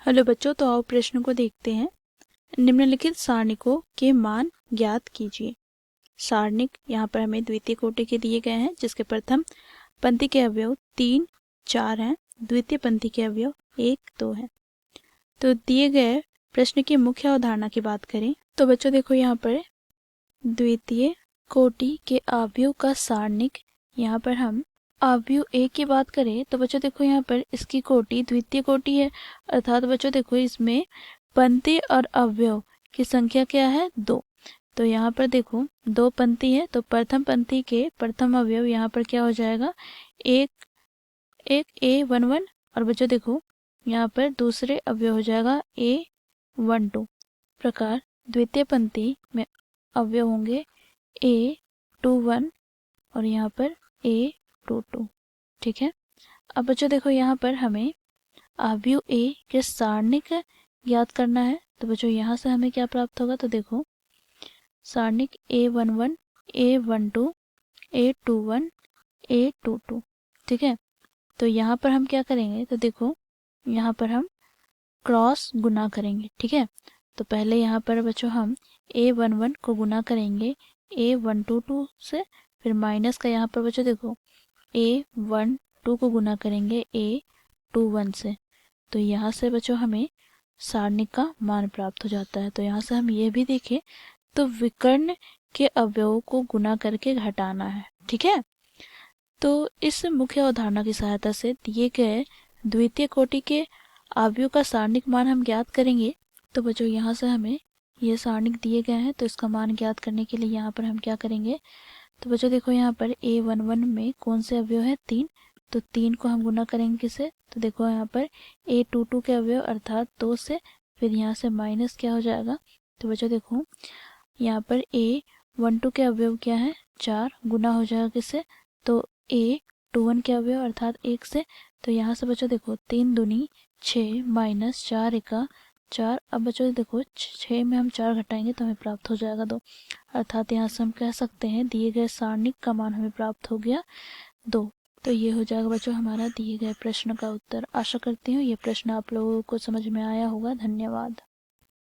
Hello बच्चों, तो आओ प्रश्न को देखते हैं। निम्नलिखित सारणिकों के मान ज्ञात कीजिए। सारणिक यहाँ पर हमें द्वितीय कोटि के दिए गए हैं, जिसके प्रथम पंक्ति के अवयव 3, 4 हैं, द्वितीय पंक्ति के अवयव 1, 2 हैं। तो दिए गए प्रश्न की मुख्य अवधारणा की बात करें तो बच्चों देखो, यहाँ पर द्वितीय कोटि के अवयव का सारणिक, यहाँ पर हम अवयव ए की बात करें तो बच्चों देखो, यहाँ पर इसकी कोटि द्वितीय कोटि है, अर्थात बच्चों देखो इसमें पंक्ति और अवयव की संख्या क्या है, 2। तो यहाँ पर देखो 2 पंक्ति है, तो प्रथम पंक्ति के प्रथम अवयव यहाँ पर क्या हो जाएगा, एक A11। और बच्चों देखो यहाँ पर दूसरे अवयव हो जाएगा A12। प्रकार द्वितीय पंक्ति में अवयव होंगे A21 और यहाँ पर A22। ठीक है। अब बच्चों देखो, यहाँ पर हमें अवयव ए के सारणिक ज्ञात करना है। तो बच्चों यहाँ से हमें क्या प्राप्त होगा, तो देखो सारणिक A11, A12, A21, A22। ठीक है। तो यहाँ पर हम क्या करेंगे, तो देखो यहाँ पर हम क्रॉस गुना करेंगे। ठीक है। तो पहले यहाँ पर बच्चों हम A11 को गुना करेंगे A122 से, फिर माइनस का यहाँ पर बच्चों देखो A12 को गुना करेंगे A21 से। तो यहाँ से बच्चों हमें सारणिक का मान प्राप्त हो जाता है। तो यहाँ से हम ये भी देखें तो विकर्ण के अवयवों को गुना करके घटाना है। ठीक है। तो इस मुख्य अवधारणा की सहायता से दिए गए द्वितीय कोटि के अवयव का सारणिक मान हम ज्ञात करेंगे। तो बच्चों यहाँ से हमें ये सारणिक दिए गए हैं, तो इसका मान ज्ञात करने के लिए यहाँ पर हम क्या करेंगे, तो बच्चों देखो यहाँ पर A11 में कौन से अवयव है, 3। तो 3 को हम गुना करेंगे किससे, तो देखो यहाँ पर A22 के अवयव अर्थात 2 से, फिर यहाँ से माइनस क्या हो जाएगा, तो बच्चों देखो यहाँ पर A12 के अवयव क्या है, 4, गुना हो जाएगा किससे, तो A21 के अवयव अर्थात 1 से। तो यहाँ से बच्चों देखो 3 दूनी 6 माइनस 4 एका 4। अब बच्चों देखो 6 में हम 4 घटाएंगे तो हमें प्राप्त हो जाएगा 2। अर्थात यहाँ से हम कह सकते हैं दिए गए सारणिक का मान हमें प्राप्त हो गया 2। तो ये हो जाएगा बच्चों हमारा दिए गए प्रश्न का उत्तर। आशा करती हूँ ये प्रश्न आप लोगों को समझ में आया होगा। धन्यवाद।